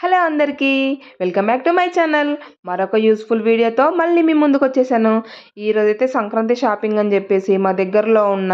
Hello అందరికీ! Welcome back to my channel. మరొక useful వీడియోతో మళ్ళీ మీ ముందుకొచ్చేసాను. ఈరోజైతే సంక్రాంతి షాపింగ్ అని చెప్పేసి మా దగ్గరలో ఉన్న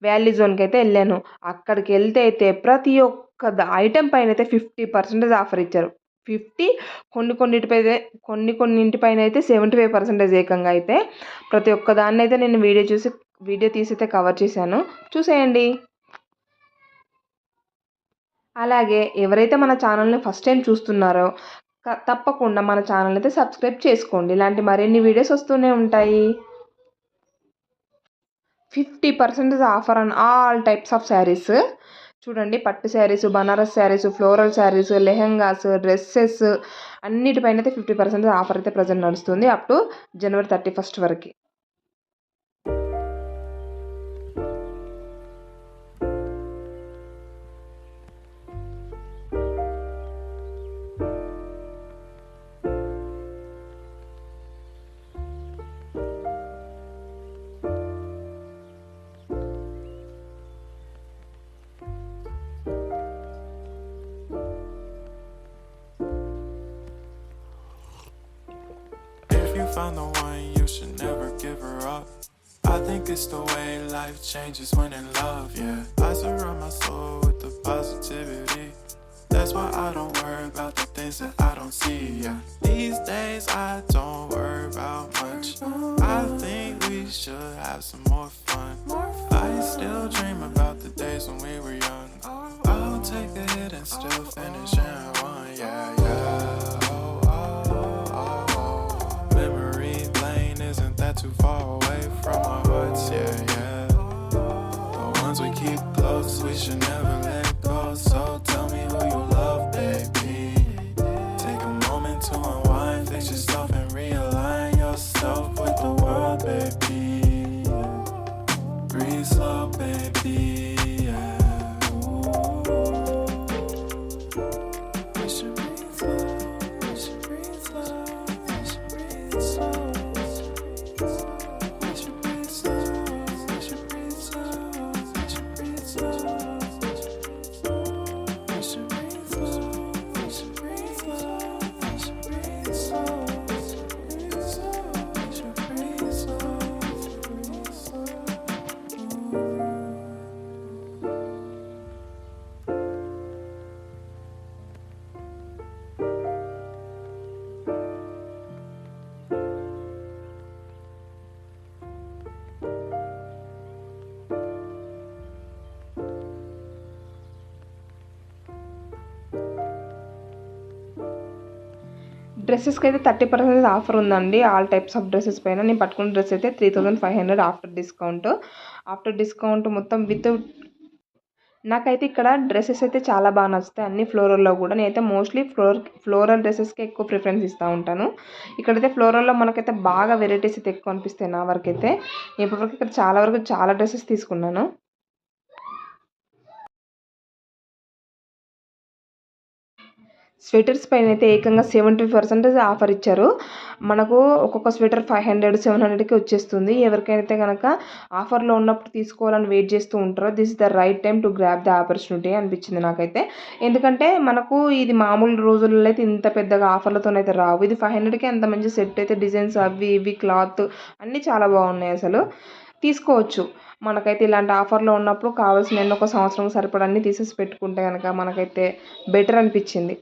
వాల్యూ జోన్‌కైతే ఎళ్ళాను. అక్కడికెళ్తే అయితే ప్రతి ఒక్క ఐటెమ్ పైనైతే 50% ఆఫర్ ఇచ్చారు. 50 కొన్నింటిపైనైతే 75% ఏకంగా అయితే ప్రతి ఒక్క దాన్నైతే నేను వీడియో తీసైతే కవర్ చేశాను. చూసేయండి. అలాగే ఎవరైతే మన ఛానల్‌ని ఫస్ట్ టైమ్ చూస్తున్నారో తప్పకుండా మన ఛానల్ అయితే సబ్స్క్రైబ్ చేసుకోండి. ఇలాంటి మరిన్ని వీడియోస్ వస్తూనే ఉంటాయి. 50% offer on all types of saris. చూడండి, పట్టు శారీస్, బనారస్ శారీస్, ఫ్లోరల్ శారీస్, లెహెంగాస్, డ్రెసెస్ అన్నిటిపైన అయితే 50% ఆఫర్ అయితే ప్రెజెంట్ నడుస్తుంది. అప్ టు జనవరి 31 వరకి. If you find the one, you should never give her up. I think it's the way life changes when in love, yeah. I surround my soul with the positivity. That's why I don't worry about the things that I don't see, yeah. These days I don't worry about much. I think we should have some more fun. I still dream about the days when we were young. I'll take a hit and still finish in one, yeah, yeah. Memory lane isn't that too far away from our hearts, yeah, yeah. The ones we keep close, we should never let go. So tell me who you love, baby. Take a moment to unwind, fix yourself and realign yourself with the world, baby. Breathe slow, baby, yeah. We should breathe slow, we should breathe slow, we should breathe slow. We should breathe slow, we should breathe slow, we should breathe slow. We should breathe slow, we should breathe slow, we should breathe slow. We should breathe slow, breathe slow. డ్రెస్సెస్‌కి అయితే 30% offer ఉందండి. All types of dresses పైన. నేను పట్టుకున్న dress అయితే 3500 after discount. After discount మొత్తం నాకైతే ఇక్కడ dresses అయితే చాలా బాగా నచ్చుతాయి. అన్ని ఫ్లోరల్‌లో కూడా. నేనైతే మోస్ట్‌లీ ఫ్లోరల్ డ్రెసెస్‌కే ఎక్కువ ప్రిఫరెన్స్ ఇస్తూ ఉంటాను. ఇక్కడైతే ఫ్లోరల్‌లో మనకైతే బాగా వెరైటీస్ అయితే ఎక్కువ అనిపిస్తాయి నా వరకైతే. నేను ఇప్పటివరకు ఇక్కడ చాలా డ్రెసెస్ తీసుకున్నాను. స్వెటర్స్ పైనైతే ఏకంగా 70% ఆఫర్ ఇచ్చారు. మనకు ఒక్కొక్క స్వెటర్ 500, 700కి వచ్చేస్తుంది. ఎవరికైతే గనక ఆఫర్‌లో ఉన్నప్పుడు తీసుకోవాలని వెయిట్ చేస్తూ ఉంటారో this is the right time to grab the opportunity అనిపించింది నాకైతే. ఎందుకంటే మనకు ఇది మామూలు రోజుల్లో అయితే ఇంత పెద్దగా ఆఫర్‌లతోనైతే రావు. ఇది 500కి అంత మంచి సెట్ అయితే డిజైన్స్ అవి ఇవి క్లాత్ అన్నీ చాలా బాగున్నాయి అసలు. తీసుకోవచ్చు. మనకైతే ఇలాంటి ఆఫర్‌లో ఉన్నప్పుడు కావాల్సినన్ని ఒక సంవత్సరం సరిపడా అన్నీ తీసేసి పెట్టుకుంటే గనక మనకైతే బెటర్ అనిపించింది.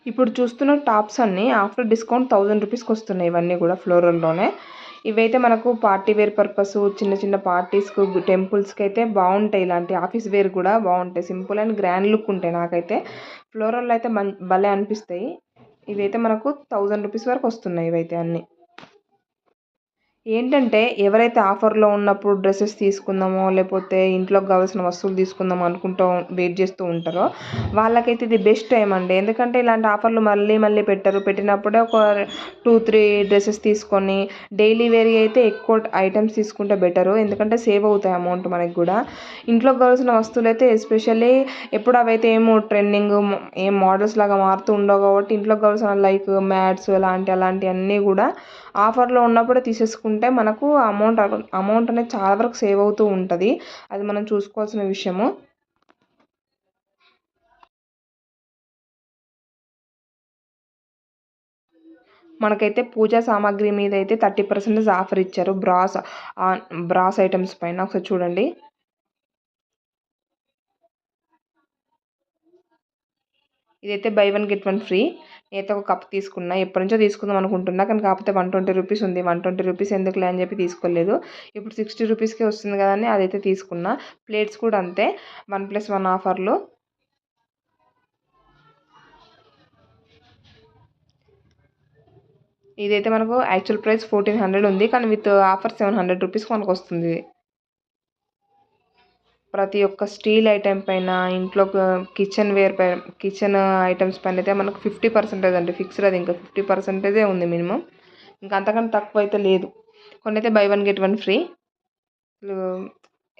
ఇప్పుడు చూస్తున్న టాప్స్ అన్నీ ఆఫ్టర్ డిస్కౌంట్ 1000 రూపీస్కి వస్తున్నాయి. ఇవన్నీ కూడా ఫ్లోరల్లోనే. ఇవైతే మనకు పార్టీ వేర్ పర్పస్, చిన్న చిన్న పార్టీస్కు, టెంపుల్స్కి అయితే బాగుంటాయి. ఇలాంటి ఆఫీస్ వేర్ కూడా బాగుంటాయి. సింపుల్ అండ్ గ్రాండ్ లుక్ ఉంటాయి. నాకైతే ఫ్లోరల్ అయితే భలే అనిపిస్తాయి. ఇవైతే మనకు 1000 రూపీస్ వరకు వస్తున్నాయి. ఇవైతే అన్నీ ఏంటంటే ఎవరైతే ఆఫర్లో ఉన్నప్పుడు డ్రెస్సెస్ తీసుకుందామో లేకపోతే ఇంట్లోకి కావాల్సిన వస్తువులు తీసుకుందాం అనుకుంటూ వెయిట్ చేస్తూ ఉంటారో వాళ్ళకైతే ఇది బెస్ట్ టైం అండి. ఎందుకంటే ఇలాంటి ఆఫర్లు మళ్ళీ మళ్ళీ పెట్టరు. పెట్టినప్పుడే ఒక 2-3 డ్రెస్సెస్ తీసుకొని డైలీ వేర్ అయితే ఎక్కువ ఐటమ్స్ తీసుకుంటే బెటరు. ఎందుకంటే సేవ్ అవుతాయి అమౌంట్ మనకి కూడా. ఇంట్లోకి కావాల్సిన వస్తువులు అయితే ఎస్పెషల్లీ ఎప్పుడు అవైతే ఏమో ట్రెండింగ్ ఏం మోడల్స్ లాగా మారుతూ ఉండవు కాబట్టి ఇంట్లోకి కావాల్సిన లైక్ మ్యాట్స్ అలాంటివన్నీ కూడా ఆఫర్లో ఉన్నప్పుడే తీసేసుకుంటే మనకు అమౌంట్ అనేది చాలా వరకు సేవ్ అవుతూ ఉంటుంది. అది మనం చూసుకోవాల్సిన విషయము. మనకైతే పూజా సామాగ్రి మీద అయితే 30% ఆఫర్ ఇచ్చారు. బ్రాస్ ఐటమ్స్ పైన ఒకసారి చూడండి. ఇదైతే బై 1 గెట్ 1 ఫ్రీ. నేనైతే ఒక కప్ తీసుకున్నా. ఎప్పటి నుంచో తీసుకుందాం అనుకుంటున్నా కానీ కాకపోతే 120 రూపీస్ ఉంది. 120 రూపీస్ ఎందుకులే అని చెప్పి తీసుకోలేదు. ఇప్పుడు 60 రూపీస్కే వస్తుంది కదా అని అదైతే తీసుకున్నా. ప్లేట్స్ కూడా అంతే 1+1 ఆఫర్లు. ఇదైతే మనకు యాక్చువల్ ప్రైస్ 1400 ఉంది కానీ విత్ ఆఫర్ 700 రూపీస్కి మనకు వస్తుంది. ప్రతి ఒక్క స్టీల్ ఐటెం పైన, ఇంట్లో కిచెన్ వేర్ పైన, కిచెన్ ఐటమ్స్ పైన అయితే మనకు 50% అండి. ఫిక్స్డ్ అది ఇంకా 50% ఉంది మినిమం. ఇంకా అంతకంటే తక్కువ అయితే లేదు. కొన్ని అయితే బై 1 గెట్ 1 ఫ్రీ.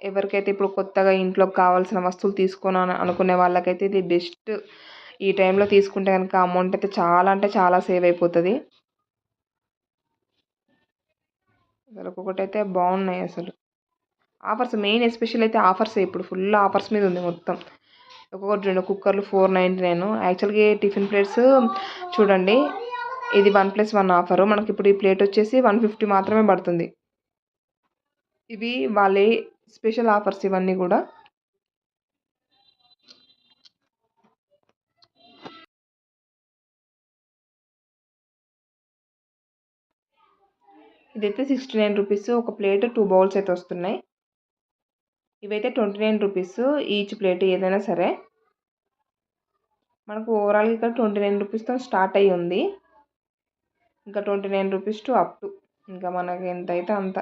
ఎవరికైతే ఇప్పుడు కొత్తగా ఇంట్లోకి కావాల్సిన వస్తువులు తీసుకోవాలని అనుకునే వాళ్ళకైతే ఇది బెస్ట్. ఈ టైంలో తీసుకుంటే కనుక అమౌంట్ అయితే చాలా అంటే చాలా సేవ్ అయిపోతుంది. అసలు ఒక్కొక్కటి అయితే బాగున్నాయి అసలు. ఆఫర్స్ మెయిన్ ఎస్పెషల్ అయితే ఆఫర్స్ ఇప్పుడు ఫుల్ ఆఫర్స్ మీద ఉంది మొత్తం. ఒక్కొక్కటి 2 కుక్కర్లు 499. యాక్చువల్గా టిఫిన్ ప్లేట్స్ చూడండి. ఇది 1+1 ఆఫరు. మనకి ఇప్పుడు ఈ ప్లేట్ వచ్చేసి 150 మాత్రమే పడుతుంది. ఇవి వాళ్ళే స్పెషల్ ఆఫర్స్ ఇవన్నీ కూడా. ఇదైతే 69 రూపీస్. ఒక ప్లేట్ 2 బౌల్స్ అయితే వస్తున్నాయి. ఇవైతే 29 రూపీస్ ఈచ్ ప్లేట్ ఏదైనా సరే. మనకు ఓవరాల్గా ఇక్కడ 29 రూపీస్తో స్టార్ట్ అయ్యి ఉంది. ఇంకా 29 రూపీస్ టు అప్ టు ఇంకా మనకి ఎంత అయితే అంత.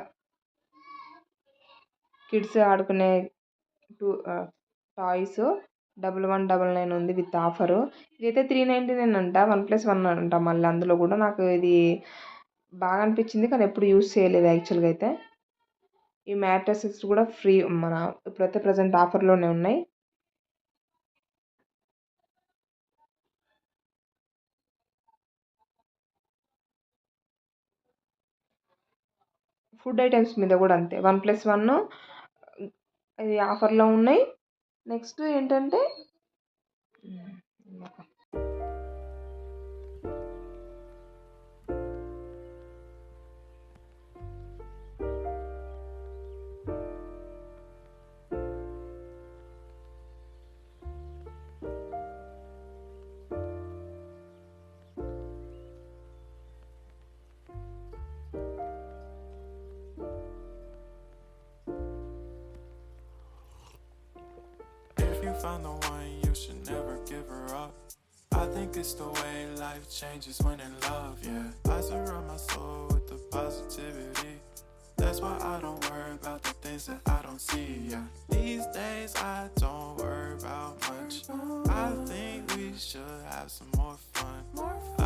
కిడ్స్ ఆడుకునే టాయ్స్ 1199 ఉంది విత్ ఆఫరు. ఇదైతే 399 అంట. 1+1 అంట. మళ్ళీ అందులో కూడా నాకు ఇది బాగా అనిపించింది కానీ ఎప్పుడు యూజ్ చేయలేదు యాక్చువల్గా అయితే. ఈ మ్యాట్రసెస్ కూడా ఫ్రీ మన ఇప్పుడైతే ప్రజెంట్ ఆఫర్లోనే ఉన్నాయి. ఫుడ్ ఐటమ్స్ మీద కూడా అంతే 1+1 ఇది ఆఫర్లో ఉన్నాయి. నెక్స్ట్ ఏంటంటే If you find the one, you should never give her up. I think it's the way life changes when in love, yeah. I surround my soul with the positivity. That's why I don't worry about the things that I don't see, yeah. These days I don't worry about much. I think we should have some more fun.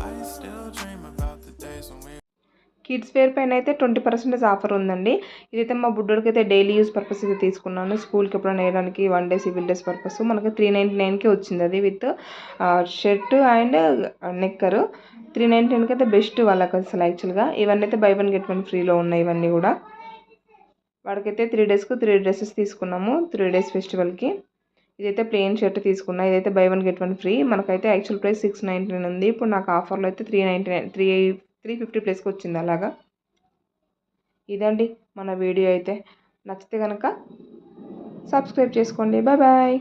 I still dream about the days when we kids were పైన అయితే 20% offer ఉందండి. ఇదైతే మా బుడ్డోడికి అయితే daily use purpose ఇది తీసుకున్నాను. స్కూల్కి ఎప్పుడైనా వేయడానికి 1 డే సివిల్ డ్రెస్ పర్పస్ మనకి 399కి వచ్చింది. అది విత్ షర్ట్ అండ్ నెక్కరు 399కి అయితే బెస్ట్ వాళ్ళకి అసలు యాక్చువల్గా. ఇవన్నీ అయితే బై 1 గెట్ 1 ఫ్రీలో ఉన్నాయి. ఇవన్నీ కూడా వాడికైతే 3 డేస్కు 3 డ్రెస్సెస్ తీసుకున్నాము 3 డేస్ ఫెస్టివల్కి. ఇదైతే ప్లెయిన్ షర్ట్ తీసుకున్నా. ఇదైతే బై 1 గెట్ 1 ఫ్రీ. మనకైతే యాక్చువల్ ప్రైస్ 699 ఉంది. ఇప్పుడు నాకు ఆఫర్లో అయితే 350 ప్లస్కి వచ్చింది అలాగా. ఇదండి మన వీడియో అయితే. నచ్చితే కనుక సబ్స్క్రైబ్ చేసుకోండి. Bye bye.